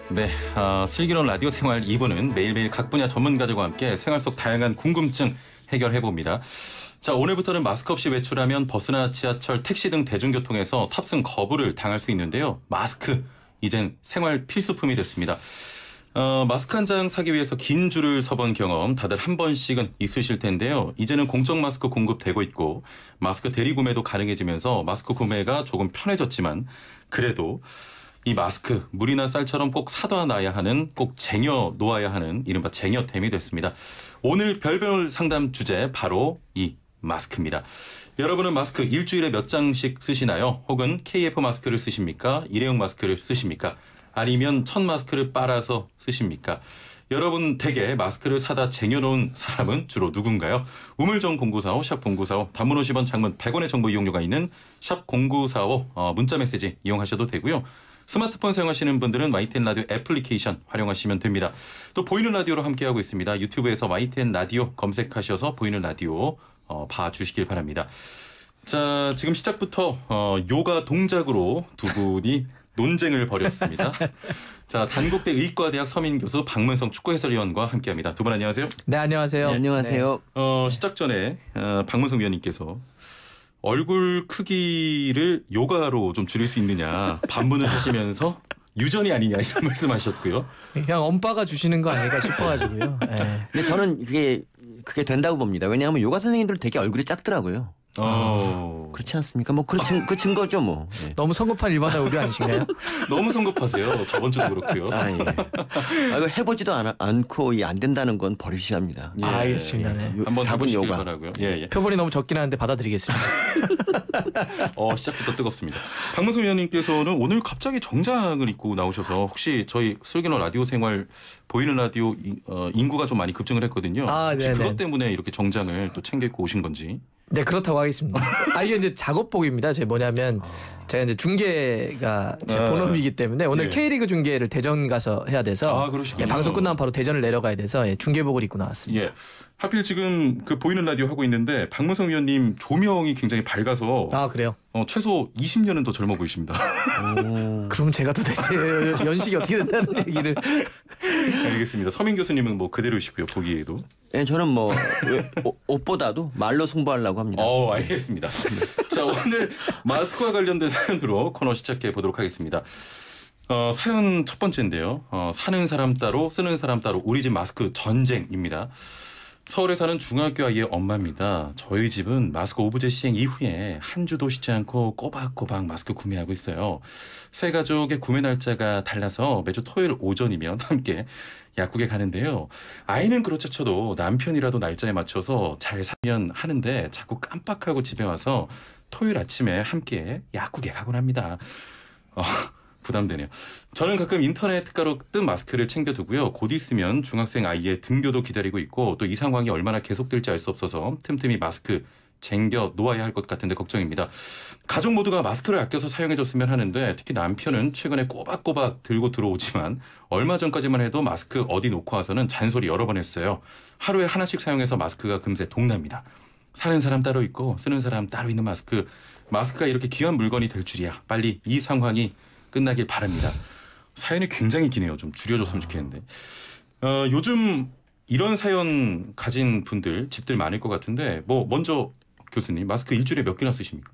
네, 슬기로운 라디오 생활 2부는 매일매일 각 분야 전문가들과 함께 생활 속 다양한 궁금증 해결해봅니다. 자, 오늘부터는 마스크 없이 외출하면 버스나 지하철, 택시 등 대중교통에서 탑승 거부를 당할 수 있는데요. 마스크, 이젠 생활 필수품이 됐습니다. 마스크 한 장 사기 위해서 긴 줄을 서본 경험 다들 한 번씩은 있으실 텐데요. 이제는 공적 마스크 공급되고 있고 마스크 대리 구매도 가능해지면서 마스크 구매가 조금 편해졌지만 그래도 이 마스크 물이나 쌀처럼 꼭 사다 놔야 하는, 꼭 쟁여 놓아야 하는 이른바 쟁여템이 됐습니다. 오늘 별별 상담 주제 바로 이 마스크입니다. 여러분은 마스크 일주일에 몇 장씩 쓰시나요? 혹은 KF 마스크를 쓰십니까? 일회용 마스크를 쓰십니까? 아니면 천 마스크를 빨아서 쓰십니까? 여러분 댁에 마스크를 사다 쟁여놓은 사람은 주로 누군가요? 우물정 0945 샵 0945 단문 50원 장문 100원의 정보 이용료가 있는 샵 0945 문자 메시지 이용하셔도 되고요. 스마트폰 사용하시는 분들은 YTN 라디오 애플리케이션 활용하시면 됩니다. 또 보이는 라디오로 함께하고 있습니다. 유튜브에서 YTN 라디오 검색하셔서 보이는 라디오 봐주시길 바랍니다. 자, 지금 시작부터 요가 동작으로 두 분이 논쟁을 벌였습니다. 자, 단국대 의과대학 서민 교수 박문성 축구 해설위원과 함께합니다. 두 분 안녕하세요. 네, 안녕하세요. 네, 안녕하세요. 시작 전에 박문성 위원님께서 얼굴 크기를 요가로 좀 줄일 수 있느냐 반문을 하시면서 유전이 아니냐 이런 말씀하셨고요. 그냥 엄빠가 주시는 거 아닐까 싶어가지고요. 네. 근데 저는 그게 된다고 봅니다. 왜냐하면 요가 선생님들 되게 얼굴이 작더라고요. 그렇지 않습니까? 뭐 그 증거죠 뭐. 네. 너무 성급한 일반화 우려 아니신가요? 너무 성급하세요. 저번 주도 그렇고요. 예. 이거 해보지도 않고 안 된다는 건 버리셔야 합니다. 예. 알겠습니다. 네. 한번 답은 요가. 바라고요. 예. 표본이 너무 적긴 하는데 받아드리겠습니다. 시작부터 뜨겁습니다. 박문성 위원님께서는 오늘 갑자기 정장을 입고 나오셔서 혹시 저희 슬기로운 라디오 생활 보이는 라디오 인구가 좀 많이 급증을 했거든요. 혹시 그것 때문에 이렇게 정장을 또 챙겨 입고 오신 건지. 네, 그렇다고 하겠습니다. 이게 이제 작업복입니다. 제 뭐냐면 제가 이제 중계가 제 본업이기 때문에 오늘 K리그 중계를 대전 가서 해야 돼서 방송 끝나면 바로 대전을 내려가야 돼서 중계복을 입고 나왔습니다. 예. 하필 지금 그 보이는 라디오 하고 있는데 박문성 위원님 조명이 굉장히 밝아서 그래요? 최소 20년은 더 젊어 보이십니다. 그럼 제가 도대체 연식이 어떻게 된다는 얘기를. 알겠습니다. 서민 교수님은 뭐 그대로이시고요. 보기에도. 네, 저는 뭐 옷보다도 말로 승부하려고 합니다. 알겠습니다. 자, 오늘 마스크와 관련된 사연으로 코너 시작해 보도록 하겠습니다. 사연 첫 번째인데요. 사는 사람 따로 쓰는 사람 따로 우리 집 마스크 전쟁입니다. 서울에 사는 중학교 아이의 엄마입니다. 저희 집은 마스크 오브제 시행 이후에 한 주도 쉬지 않고 꼬박꼬박 마스크 구매하고 있어요. 세 가족의 구매 날짜가 달라서 매주 토요일 오전이면 함께 약국에 가는데요. 아이는 그렇죠 쳐도 남편이라도 날짜에 맞춰서 잘 사면 하는데 자꾸 깜빡하고 집에 와서 토요일 아침에 함께 약국에 가곤 합니다. 부담되네요. 저는 가끔 인터넷 특가로 뜬 마스크를 챙겨두고요. 곧 있으면 중학생 아이의 등교도 기다리고 있고 또 이 상황이 얼마나 계속될지 알 수 없어서 틈틈이 마스크 쟁겨 놓아야 할 것 같은데 걱정입니다. 가족 모두가 마스크를 아껴서 사용해줬으면 하는데 특히 남편은 최근에 꼬박꼬박 들고 들어오지만 얼마 전까지만 해도 마스크 어디 놓고 와서는 잔소리 여러 번 했어요. 하루에 하나씩 사용해서 마스크가 금세 동납니다. 사는 사람 따로 있고 쓰는 사람 따로 있는 마스크가 이렇게 귀한 물건이 될 줄이야. 빨리 이 상황이 끝나길 바랍니다. 사연이 굉장히 기네요. 좀 줄여줬으면 좋겠는데. 요즘 이런 사연 가진 분들 집들 많을 것 같은데 먼저 교수님 마스크 일주일에 몇 개나 쓰십니까?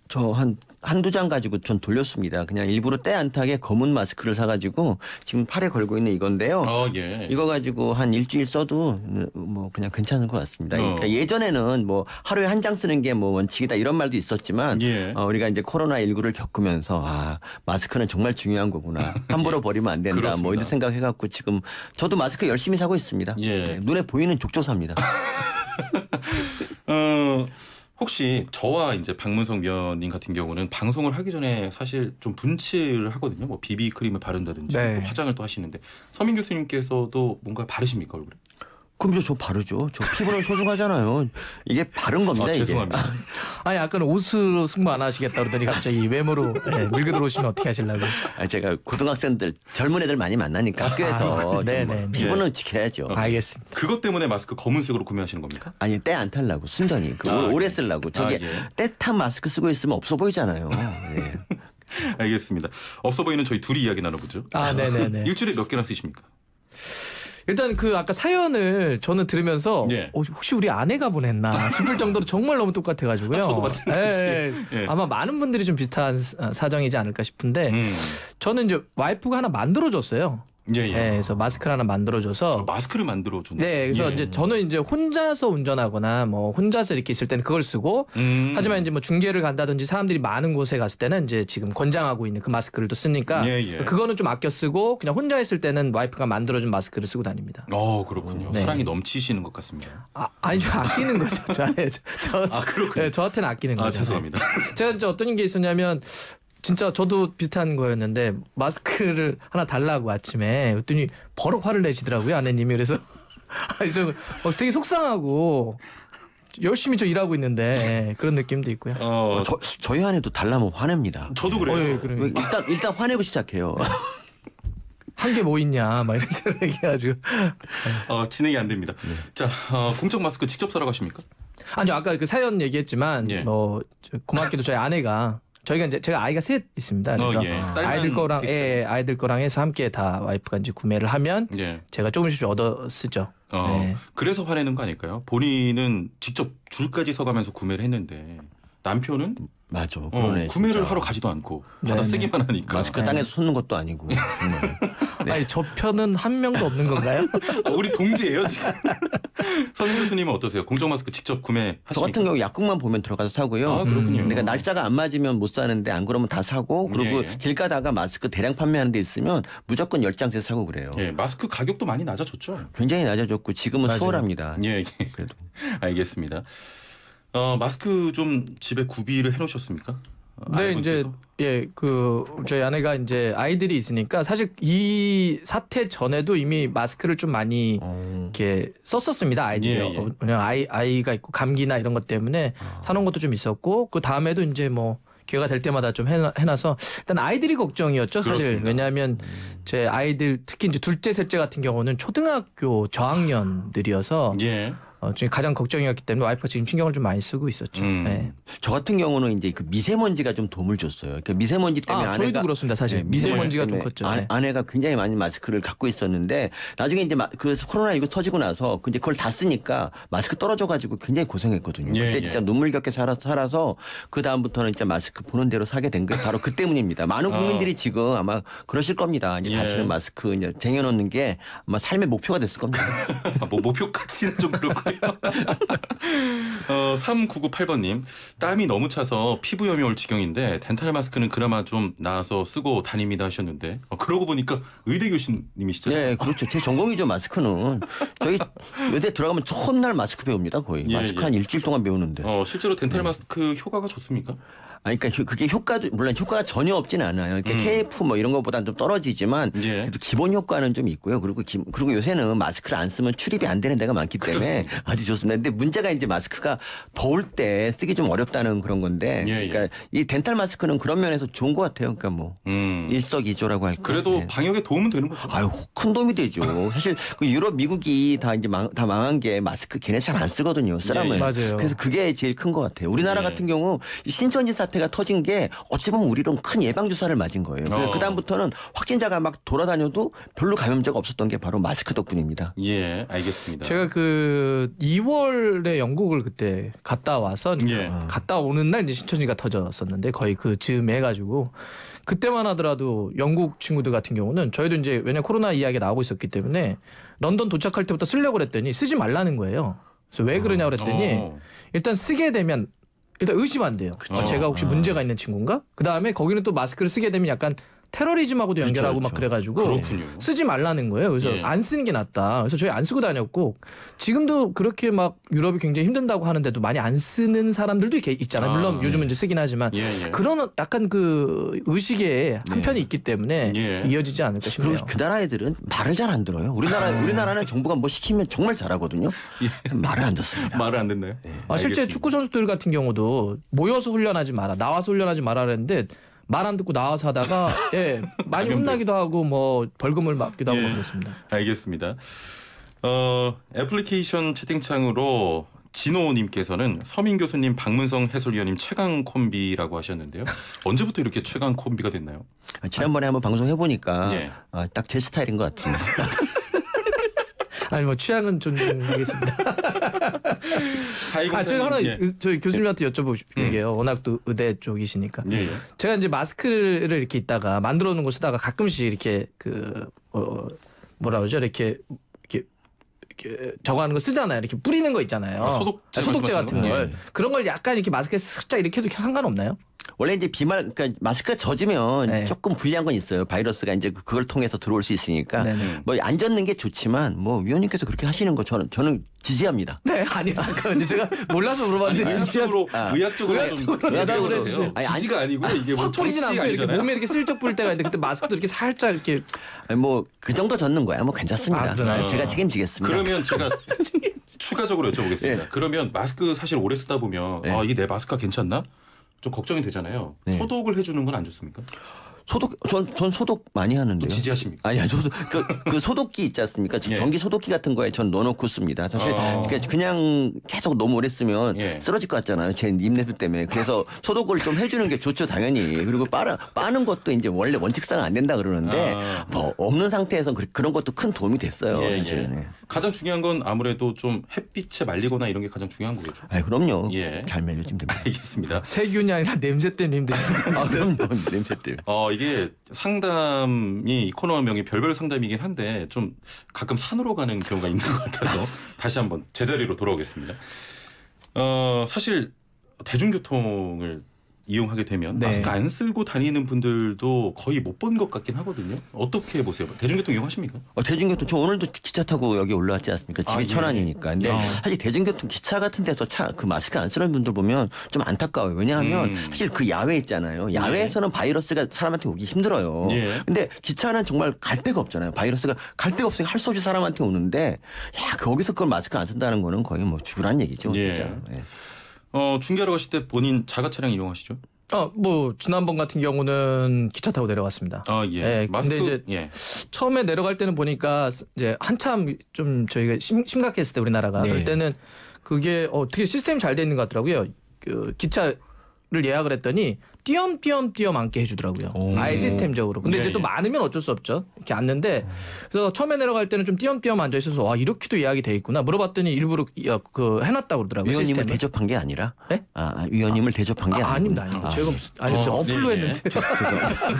저 한두 장 가지고 전 돌렸습니다. 그냥 일부러 때 안 타게 검은 마스크를 사가지고 지금 팔에 걸고 있는 이건데요. 예. 이거 가지고 한 일주일 써도 뭐 그냥 괜찮은 것 같습니다. 그러니까 예전에는 뭐 하루에 한 장 쓰는 게 뭐 원칙이다 이런 말도 있었지만 우리가 이제 코로나19를 겪으면서 마스크는 정말 중요한 거구나. 함부로 버리면 안 된다. 뭐 이런 생각해갖고 지금 저도 마스크 열심히 사고 있습니다. 네, 눈에 보이는 족족 삽니다. 혹시 저와 이제 박문성 위원님 같은 경우는 방송을 하기 전에 사실 좀 분칠을 하거든요. 뭐 비비크림을 바른다든지 또 화장을 또 하시는데 서민 교수님께서도 뭔가 바르십니까 얼굴에? 그럼 저 바르죠. 저 피부는 소중하잖아요. 이게 바른 겁니다. 죄송합니다. 약간 옷으로 승부 안 하시겠다 그러더니 갑자기 외모로 밀고 들어오시면 어떻게 하시려고? 제가 고등학생들 젊은 애들 많이 만나니까 학교에서 피부는 지켜야죠. 알겠습니다. 그것 때문에 마스크 검은색으로 구매하시는 겁니까? 아니 때 안 탈라고 순전히 오래 쓰려고. 저게 때 탄 마스크 쓰고 있으면 없어 보이잖아요. 알겠습니다. 없어 보이는 저희 둘이 이야기 나눠보죠. 아, 네네네. 일주일에 몇 개나 쓰십니까? 일단 그 아까 사연을 저는 들으면서 예. 혹시 우리 아내가 보냈나 싶을 정도로 정말 너무 똑같아가지고요. 아, 저도 마찬가지. 예. 아마 많은 분들이 좀 비슷한 사정이지 않을까 싶은데 저는 이제 와이프가 하나 만들어줬어요. 예. 그래서 마스크를 하나 만들어줘서 마스크를 만들어줬네. 네, 그래서 이제 저는 이제 혼자서 운전하거나 뭐 혼자서 이렇게 있을 때는 그걸 쓰고 하지만 이제 뭐 중계를 간다든지 사람들이 많은 곳에 갔을 때는 이제 지금 권장하고 있는 그 마스크를 또 쓰니까 그거는 좀 아껴 쓰고 그냥 혼자 있을 때는 와이프가 만들어준 마스크를 쓰고 다닙니다. 그렇군요. 네. 사랑이 넘치시는 것 같습니다. 아니죠, 아끼는 거죠. 그렇군요. 네, 저한테는 아끼는 거죠. 죄송합니다. 제가 이제 어떤 게 있었냐면. 진짜 저도 비슷한 거였는데 마스크를 하나 달라고 아침에 그랬더니 바로 화를 내시더라고요 아내님이. 그래서 되게 속상하고 열심히 저 일하고 있는데 그런 느낌도 있고요. 저희 아내도 달라면 화냅니다. 저도 그래요. 일단 화내고 시작해요. 한 게 뭐 있냐 막 이런 얘기해가지고 진행이 안 됩니다. 자, 공적 마스크 직접 사러 가십니까? 아니요, 아까 그 사연 얘기했지만 고맙게도 저희 아내가 저희가 이제 제가 아이가 셋 있습니다. 그래서 아이들 거랑 해서 함께 다 와이프가 이제 구매를 하면 제가 조금씩 얻어 쓰죠. 네. 그래서 화내는 거 아닐까요? 본인은 직접 줄까지 서가면서 구매를 했는데 남편은 맞아. 그러네, 구매를 진짜. 하러 가지도 않고 받아 쓰기만 하니까. 마스크 땅에서 쏟는 것도 아니고. 네. 아니, 저 편은 한 명도 없는 건가요? 우리 동지예요 지금. 선 교수님은 어떠세요? 공적 마스크 직접 구매하십니까? 저 같은 경우 약국만 보면 들어가서 사고요. 그렇군요. 내가 날짜가 안 맞으면 못 사는데 안 그러면 다 사고 그리고 길 가다가 마스크 대량 판매하는 데 있으면 무조건 10장째 사고 그래요. 마스크 가격도 많이 낮아졌죠? 굉장히 낮아졌고 지금은 맞아요. 수월합니다. 그래도. 알겠습니다. 마스크 좀 집에 구비를 해놓으셨습니까? 네, 이제 저희 아내가 이제 아이들이 있으니까 사실 이 사태 전에도 이미 마스크를 좀 많이 이렇게 썼었습니다. 아이들이 그냥 아이가 있고 감기나 이런 것 때문에 사놓은 것도 좀 있었고 그 다음에도 이제 뭐 기회가 될 때마다 좀 해놔서 일단 아이들이 걱정이었죠 사실. 그렇습니다. 왜냐하면 제 아이들 특히 이제 둘째 셋째 같은 경우는 초등학교 저학년들이어서 지금 가장 걱정이었기 때문에 와이프가 지금 신경을 좀 많이 쓰고 있었죠. 네. 저 같은 경우는 이제 그 미세먼지가 좀 도움을 줬어요. 그러니까 미세먼지 때문에 아내가 저희도 그렇습니다. 사실 미세먼지가 좀 컸죠. 아내가 굉장히 많이 마스크를 갖고 있었는데 나중에 이제 그 코로나19 터지고 나서 이제 그걸 다 쓰니까 마스크 떨어져가지고 굉장히 고생했거든요. 그때 진짜 눈물겹게 살아서 그 다음부터는 진짜 마스크 보는 대로 사게 된 게 바로 그 때문입니다. 많은 국민들이 지금 아마 그러실 겁니다. 이제 다시는 마스크 이제 쟁여놓는 게 아마 삶의 목표가 됐을 겁니다. 목표까지는 좀 그렇고. 3998번님 땀이 너무 차서 피부염이 올 지경인데 덴탈 마스크는 그나마 좀 나아서 쓰고 다닙니다 하셨는데 그러고 보니까 의대 교수님이시잖아요. 네, 그렇죠. 제 전공이죠. 마스크는. 저희 의대 들어가면 첫날 마스크 배웁니다. 거의. 마스크 한 일주일 동안 배우는데. 실제로 덴탈 마스크 효과가 좋습니까? 그러니까 그게 물론 효과가 전혀 없진 않아요. 그러니까 KF 뭐 이런 것보다는 좀 떨어지지만 그래도 기본 효과는 좀 있고요. 그리고 요새는 마스크를 안 쓰면 출입이 안 되는 데가 많기 때문에 아주 좋습니다. 근데 문제가 이제 마스크가 더울 때 쓰기 좀 어렵다는 그런 건데 그러니까 이 덴탈 마스크는 그런 면에서 좋은 것 같아요. 그러니까 뭐 일석이조라고 할까. 그래도 방역에 도움은 되는 거죠. 큰 도움이 되죠. 사실 그 유럽, 미국이 다 이제 다 망한 게 마스크 걔네 잘 안 쓰거든요. 쓰라면. 맞아요. 그래서 그게 제일 큰 것 같아요. 우리나라 같은 경우 이 신천지 사태가 터진 게 어찌 보면 우리는 큰 예방 주사를 맞은 거예요. 그 다음부터는 확진자가 막 돌아다녀도 별로 감염자가 없었던 게 바로 마스크 덕분입니다. 알겠습니다. 제가 그 2월에 영국을 그때 갔다 와서 갔다 오는 날 이제 신천지가 터졌었는데 거의 그 즈음에 해가지고 그때만 하더라도 영국 친구들 같은 경우는 저희도 이제 왜냐 코로나 이야기가 나오고 있었기 때문에 런던 도착할 때부터 쓰려고 그랬더니 쓰지 말라는 거예요. 그래서 왜 그러냐 그랬더니 일단 쓰게 되면 일단 의심한대요. 제가 혹시 문제가 있는 친구인가? 그다음에 거기는 또 마스크를 쓰게 되면 약간 테러리즘하고도 연결하고 막 그래가지고 그렇군요. 쓰지 말라는 거예요. 그래서 안 쓰는 게 낫다. 그래서 저희 안 쓰고 다녔고 지금도 그렇게 막 유럽이 굉장히 힘든다고 하는데도 많이 안 쓰는 사람들도 있잖아요. 물론 요즘은 이제 쓰긴 하지만 그런 약간 그 의식의 한편이 있기 때문에 이어지지 않을까 싶네요. 그리고 그 나라 애들은 말을 잘 안 들어요. 우리나라는 정부가 뭐 시키면 정말 잘하거든요. 말을 안 듣습니다. 말을 안 듣나요? 실제 축구 선수들 같은 경우도 모여서 훈련하지 마라, 나와서 훈련하지 마라 그랬는데 말 안 듣고 나와서 하다가 많이 혼나기도 하고 뭐 벌금을 맞기도 하고 그렇습니다. 알겠습니다. 애플리케이션 채팅창으로 진호님께서는 서민 교수님, 박문성 해설위원님 최강 콤비라고 하셨는데요. 언제부터 이렇게 최강 콤비가 됐나요? 지난번에 한번 방송해보니까 예. 딱 제 스타일인 것 같은데. 아니 뭐 취향은 존중하겠습니다. 제가 하나 예. 저희 교수님한테 여쭤볼게요. 워낙 또 의대 쪽이시니까. 예. 제가 이제 마스크를 이렇게 있다가 만들어 놓은 거 쓰다가 가끔씩 이렇게 뭐라 그러죠? 이렇게 저거 하는 거 쓰잖아요. 이렇게 뿌리는 거 있잖아요. 소독제 같은 걸. 예. 그런 걸 약간 이렇게 마스크에 살짝 이렇게 해도 상관없나요? 원래 이제 그러니까 마스크가 젖으면 네. 조금 불리한 건 있어요. 바이러스가 이제 그걸 통해서 들어올 수 있으니까 뭐 안 젖는 게 좋지만 뭐 위원님께서 그렇게 하시는 거 저는 지지합니다. 네, 아니 잠깐만요. 제가 몰라서 물어봤는데 의학적으로 해주세요. 지지가 아니고 이게 뭐 뿌리진 않고 이렇게 몸에 이렇게 슬쩍 뿌릴 때가 있는데 그때 마스크도 이렇게 살짝 이렇게 뭐 그 정도 젖는 거야. 뭐 괜찮습니다. 제가 책임지겠습니다. 그러면 제가 추가적으로 여쭤보겠습니다. 네. 그러면 마스크 사실 오래 쓰다 보면 네. 이게 내 마스크가 괜찮나? 좀 걱정이 되잖아요. 네. 소독을 해주는 건 안 좋습니까? 소독 전 소독 많이 하는데요. 지지하십니까? 아니요, 저도 그 소독기 있지 않습니까? 예. 전기 소독기 같은 거에 전 넣어놓고 씁니다. 사실 그냥 계속 너무 오래 쓰면 쓰러질 것 같잖아요. 제 입냄새 때문에. 그래서 소독을 좀 해주는 게 좋죠, 당연히. 그리고 빠는 것도 이제 원래 원칙상 안 된다 그러는데 뭐 없는 상태에서 그런 것도 큰 도움이 됐어요. 예. 가장 중요한 건 아무래도 좀 햇빛에 말리거나 이런 게 가장 중요한 거겠죠. 그럼요. 잘 말려주면 됩니다. 알겠습니다. 세균이 아니라 냄새 때문에 힘드시네요. 그럼요. 냄새 때문에. 이게 상담이 이 코너명이 별별 상담이긴 한데 좀 가끔 산으로 가는 경우가 있는 것 같아서 다시 한번 제자리로 돌아오겠습니다. 사실 대중교통을 이용하게 되면 마스크 안 쓰고 다니는 분들도 거의 못 본 것 같긴 하거든요. 어떻게 보세요? 대중교통 이용하십니까? 대중교통 저 오늘도 기차 타고 여기 올라왔지 않습니까? 집이 천안이니까. 근데 사실 대중교통 기차 같은 데서 그 마스크 안 쓰는 분들 보면 좀 안타까워요. 왜냐하면 사실 그 야외 있잖아요. 야외에서는 바이러스가 사람한테 오기 힘들어요. 근데 기차는 정말 갈 데가 없잖아요. 바이러스가 갈 데가 없으니까 할 수 없이 사람한테 오는데 거기서 그걸 마스크 안 쓴다는 거는 거의 뭐 죽으란 얘기죠. 진짜. 중계하러 가실 때 본인 자가 차량 이용하시죠? 뭐 지난번 같은 경우는 기차 타고 내려갔습니다. 근데 이제 처음에 내려갈 때는 보니까 이제 한참 좀 저희가 심각했을 때 우리나라가 그럴 때는 그게 어떻게 시스템이 잘 돼 있는 것 같더라고요. 그 기차를 예약을 했더니 띄엄띄엄 앉게 해주더라고요. 아예 시스템적으로. 근데 이제 또 많으면 어쩔 수 없죠. 이렇게 앉는데 그래서 처음에 내려갈 때는 좀 띄엄띄엄 앉아 있어서 와 이렇게도 예약이 돼 있구나. 물어봤더니 일부러 해놨다고 그러더라고요. 위원님을 시스템을. 대접한 게 아니라? 네? 위원님을 대접한 게 아닙니다. 제가 어플로 했는데.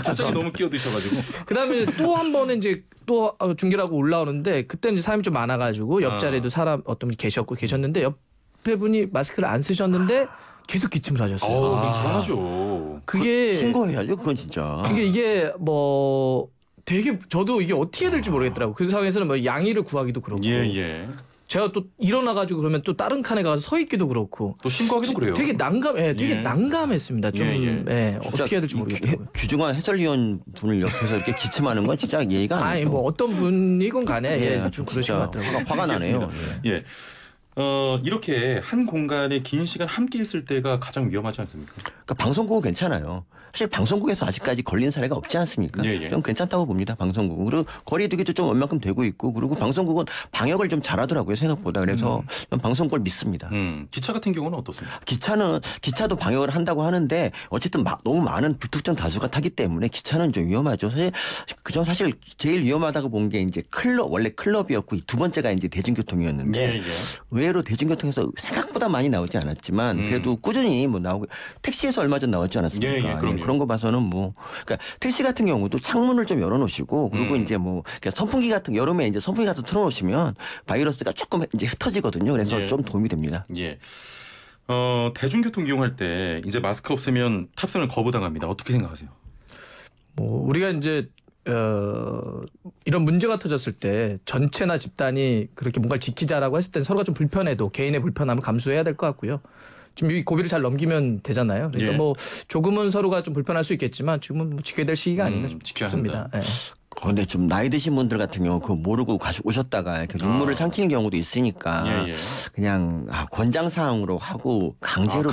갑자기 너무 끼어드셔가지고. 그다음에 또 한 번은 이제 또 중계를 하고 올라오는데 그때는 이제 사람이 좀 많아가지고 옆자리에도 사람 어떤 분이 계셨는데 옆에 분이 마스크를 안 쓰셨는데 계속 기침을 하셨어요. 불안하죠. 그게 신고해야죠. 그건 진짜. 이게 뭐 되게 저도 이게 어떻게 해야 될지 모르겠더라고. 그 상황에서는 뭐 양해를 구하기도 그렇고. 제가 또 일어나가지고 그러면 또 다른 칸에 가서 서 있기도 그렇고. 또 신고하기도 그래요. 되게 난감했습니다. 좀 어떻게 해야 될지 모르겠더라고요. 귀중한 해설위원 분을 옆에서 이렇게 기침하는 건 진짜 예의가 아니죠. 뭐 어떤 분이건 간에 좀 그러신 것 같더라고요. 화가 나네요. 이렇게 한 공간에 긴 시간 함께 있을 때가 가장 위험하지 않습니까? 그러니까 방송국은 괜찮아요. 사실 방송국에서 아직까지 걸린 사례가 없지 않습니까? 좀 괜찮다고 봅니다. 방송국은. 그리고 거리 두기도 좀 얼만큼 되고 있고 그리고 방송국은 방역을 좀 잘하더라고요. 생각보다. 그래서 방송국을 믿습니다. 기차 같은 경우는 어떻습니까? 기차도 방역을 한다고 하는데 어쨌든 너무 많은 불특정 다수가 타기 때문에 기차는 좀 위험하죠. 사실 제일 위험하다고 본 게 이제 원래 클럽이었고 두 번째가 이제 대중교통이었는데 의외로 대중교통에서 생각보다 많이 나오지 않았지만 그래도 꾸준히 뭐 나오고 택시에서 얼마 전 나왔지 않았습니까? 그런 거 봐서는 그러니까 택시 같은 경우도 창문을 좀 열어놓으시고 그리고 이제 그러니까 선풍기 같은 여름에 이제 선풍기 같은 틀어놓으시면 바이러스가 조금 이제 흩어지거든요. 그래서 좀 도움이 됩니다. 대중교통 이용할 때 이제 마스크 없으면 탑승을 거부당합니다. 어떻게 생각하세요? 우리가 이제 이런 문제가 터졌을 때 전체나 집단이 그렇게 뭔가를 지키자라고 했을 땐 서로가 좀 불편해도 개인의 불편함을 감수해야 될 것 같고요. 지금 이 고비를 잘 넘기면 되잖아요. 그러니까 뭐 조금은 서로가 좀 불편할 수 있겠지만 지금은 뭐 지켜야 될 시기가 아닌가 싶습니다. 근데 좀 나이 드신 분들 같은 경우 그거 모르고 오셨다가 이렇게 눈물을 삼키는 경우도 있으니까 그냥 권장 사항으로 하고 강제로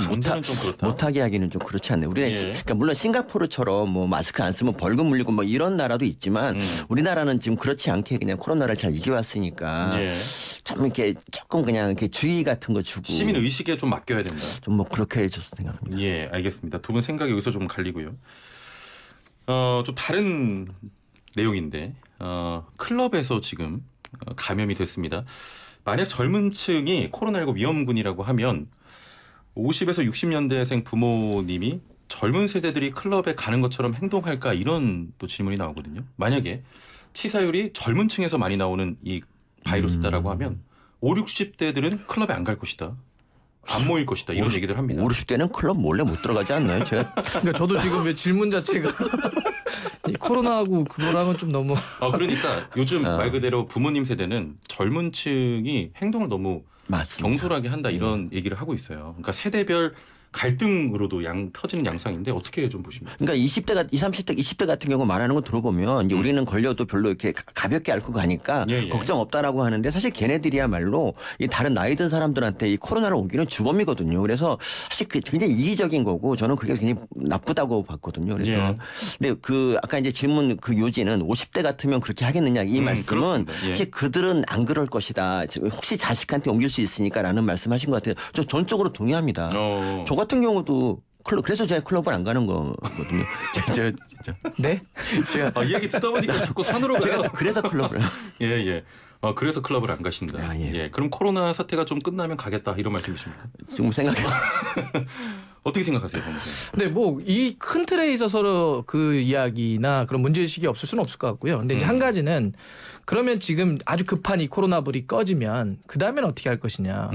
못하게 하기는 좀 그렇지 않나요? 우리가 그러니까 물론 싱가포르처럼 뭐 마스크 안 쓰면 벌금 물리고 뭐 이런 나라도 있지만 우리나라는 지금 그렇지 않게 그냥 코로나를 잘 이겨왔으니까 좀 이렇게 조금 그냥 이렇게 주의 같은 거 주고 시민 의식에 좀 맡겨야 된다. 좀 뭐 그렇게 해줬을 생각합니다. 예, 알겠습니다. 두 분 생각이 여기서 좀 갈리고요. 좀 다른 내용인데 클럽에서 지금 감염이 됐습니다. 만약 젊은 층이 코로나19 위험군이라고 하면 50에서 60년대생 부모님이 젊은 세대들이 클럽에 가는 것처럼 행동할까 이런 또 질문이 나오거든요. 만약에 치사율이 젊은 층에서 많이 나오는 이 바이러스다라고 하면 5, 60대들은 클럽에 안 갈 것이다. 안 모일 것이다. 이런 얘기들 합니다. 5, 60대는 클럽 몰래 못 들어가지 않나요? 제가 그러니까 저도 지금 왜 질문 자체가 이 코로나하고 그거랑은 좀 너무 그러니까 요즘 말 그대로 부모님 세대는 젊은 층이 행동을 너무 맞습니다. 경솔하게 한다 이런 얘기를 하고 있어요. 그러니까 세대별 갈등으로도 터지는 양상인데 어떻게 좀 보십니까? 그러니까 20대, 20, 30대, 20대 같은 경우 말하는 거 들어보면 이제 우리는 걸려도 별로 이렇게 가볍게 앓고 가니까 걱정 없다라고 하는데 사실 걔네들이야말로 이 다른 나이 든 사람들한테 이 코로나를 옮기는 주범이거든요. 그래서 사실 굉장히 이기적인 거고 저는 그게 굉장히 나쁘다고 봤거든요. 그래서 근데 아까 이제 질문 그 요지는 50대 같으면 그렇게 하겠느냐 이 말씀은 사실 그들은 안 그럴 것이다. 혹시 자식한테 옮길 수 있으니까라는 말씀하신 것 같아요. 저 전적으로 동의합니다. 저 같은 경우도 그래서 제가 클럽을 안 가는 거거든요. 진짜. 네? 제가 이 얘기 듣다 보니까 자꾸 산으로 가요. 그래서 클럽을. 예. 그래서 클럽을 안 가신다. 예. 그럼 코로나 사태가 좀 끝나면 가겠다 이런 말씀이십니까? 지금 생각해. 어떻게 생각하세요? 네, 뭐 이 큰 틀에 있어서 그 이야기나 그런 문제의식이 없을 수는 없을 것 같고요. 근데 이제 한 가지는 그러면 지금 아주 급한 이 코로나 불이 꺼지면 그 다음에는 어떻게 할 것이냐.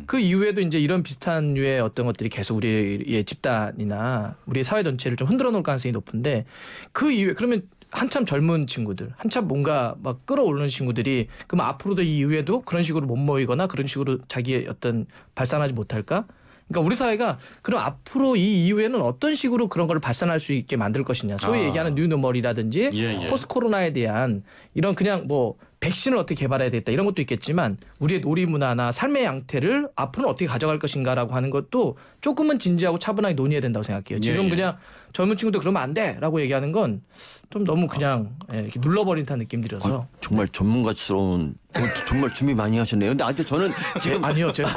그 이후에도 이제 이런 비슷한 류의 어떤 것들이 계속 우리의 집단이나 우리의 사회 전체를 좀 흔들어 놓을 가능성이 높은데 그 이후에 그러면 한참 젊은 친구들, 한참 뭔가 막 끌어오르는 친구들이 그럼 앞으로도 이 이후에도 그런 식으로 못 모이거나 그런 식으로 자기의 어떤 발산하지 못할까? 그러니까 우리 사회가 그럼 앞으로 이 이후에는 어떤 식으로 그런 걸 발산할 수 있게 만들 것이냐. 소위 얘기하는 뉴노멀이라든지 포스트 코로나에 대한 이런 그냥 뭐 백신을 어떻게 개발해야 되겠다 이런 것도 있겠지만 우리의 놀이 문화나 삶의 양태를 앞으로는 어떻게 가져갈 것인가라고 하는 것도 조금은 진지하고 차분하게 논의해야 된다고 생각해요. 지금 그냥 젊은 친구들 그러면 안 돼라고 얘기하는 건 좀 너무 그냥 이렇게 눌러버린 듯한 느낌 들어서 정말 전문가스러운 정말 준비 많이 하셨네요. 근데 저는 지금 아니요, 제가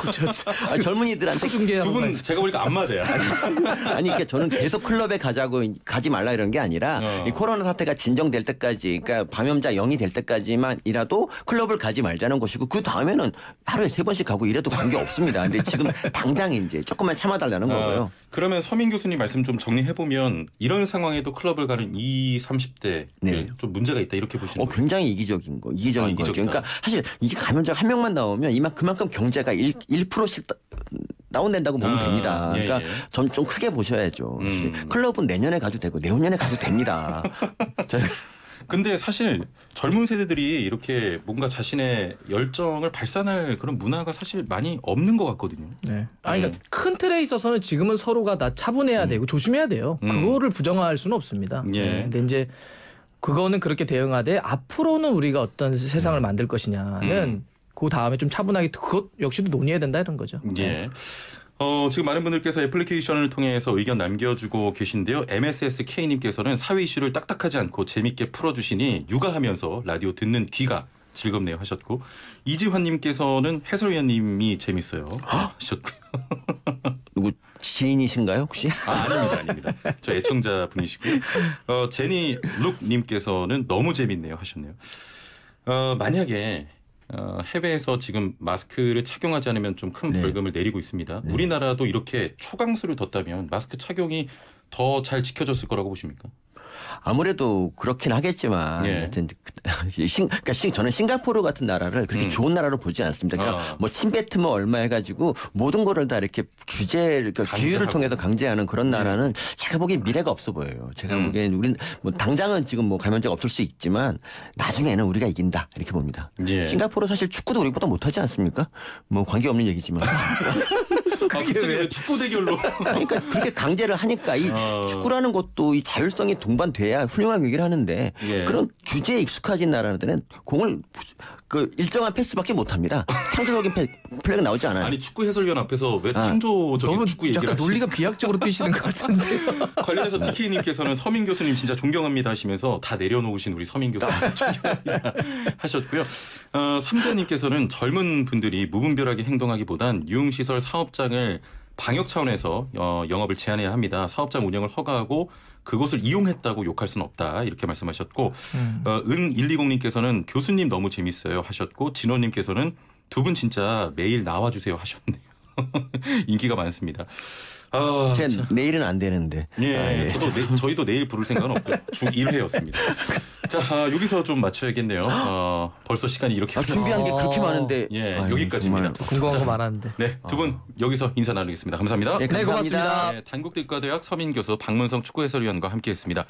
젊은이들한테 두 분 제가 보니까 안 맞아요. 아니 그러니까 저는 계속 클럽에 가지 말라 이런 게 아니라 이 코로나 사태가 진정될 때까지, 그러니까 감염자 0이 될 때까지만이라도 클럽을 가지 말자는 것이고 그 다음에는 하루에 3번씩 가고 이래도 관계 없습니다. 근데 지금 당장 이제 조금만 참아달라는 거고요. 그러면 서민 교수님 말씀 좀 정리해 보면 이런 상황에도 클럽을 가는 20, 30대 좀 문제가 있다 이렇게 보시는 거예요? 굉장히 이기적인 거죠. 그러니까 사실 이게 감염자 한 명만 나오면 그만큼 경제가 1%씩 다운된다고 보면 됩니다. 그러니까 좀 크게 보셔야죠. 클럽은 내년에 가도 되고 내후년에 가도 됩니다. 근데 사실 젊은 세대들이 이렇게 뭔가 자신의 열정을 발산할 그런 문화가 사실 많이 없는 것 같거든요. 네. 그러니까 큰 틀에 있어서는 지금은 서로가 다 차분해야 되고 조심해야 돼요. 그거를 부정할 수는 없습니다. 근데 이제 그거는 그렇게 대응하되 앞으로는 우리가 어떤 세상을 만들 것이냐는 그 다음에 좀 차분하게 그것 역시도 논의해야 된다 이런 거죠. 예. 지금 많은 분들께서 애플리케이션을 통해서 의견 남겨주고 계신데요. MSSK님께서는 사회 이슈를 딱딱하지 않고 재밌게 풀어주시니 육아하면서 라디오 듣는 귀가 즐겁네요 하셨고, 이지환님께서는 해설위원님이 재밌어요 하셨고요. 누구 지인이신가요 혹시? 아닙니다. 저 애청자 분이시고요. 제니 룩님께서는 너무 재밌네요 하셨네요. 만약에 해외에서 지금 마스크를 착용하지 않으면 좀 큰 벌금을 내리고 있습니다. 우리나라도 이렇게 초강수를 뒀다면 마스크 착용이 더 잘 지켜졌을 거라고 보십니까? 아무래도 그렇긴 하겠지만 하여튼 그러니까 저는 싱가포르 같은 나라를 그렇게 좋은 나라로 보지 않습니다. 그러니까 뭐 침뱉으면 얼마 해가지고 모든 거를 다 이렇게 규율을 통해서 강제하는 그런 나라는 제가 보기엔 미래가 없어 보여요. 제가 보기엔 우린 뭐 당장은 지금 뭐 감염자가 없을 수 있지만 나중에는 우리가 이긴다 이렇게 봅니다. 싱가포르 사실 축구도 우리보다 못하지 않습니까? 뭐 관계없는 얘기지만. 갑자기 축구 대결로. 그러니까 그렇게 강제를 하니까 이 축구라는 것도 이 자율성이 동반돼야 훌륭한 얘기를 하는데 그런 규제에 익숙해진 나라들은 공을 그 일정한 패스밖에 못 합니다. 창조적인 플레이가 나오지 않아요. 아니 축구 해설위원 앞에서 왜 창조적인 축구 얘기를 약간 논리가 비약적으로 뛰시는 것 같은데요. 관련해서 TK님께서는 서민 교수님 진짜 존경합니다 하시면서 다 내려놓으신 우리 서민 교수님 존경합니다 하셨고요. 삼자님께서는 젊은 분들이 무분별하게 행동하기보단 유흥시설 사업장을 방역 차원에서 영업을 제한해야 합니다. 사업장 운영을 허가하고 그곳을 이용했다고 욕할 수는 없다 이렇게 말씀하셨고 은120님께서는 교수님 너무 재밌어요 하셨고 진호님께서는 두 분 진짜 매일 나와주세요 하셨네요. 인기가 많습니다. 제 내일은 안 되는데. 예, 저희도 내일 부를 생각은 없고요. 주 1회였습니다. 자, 여기서 좀 맞춰야겠네요. 벌써 시간이 이렇게 준비한 게 그렇게 많은데. 예, 여기까지입니다. 궁금한 거 많았는데. 네, 두 분 여기서 인사 나누겠습니다. 감사합니다. 네, 고맙습니다. 네, 단국대과대학 서민 교수 박문성 축구 해설위원과 함께했습니다.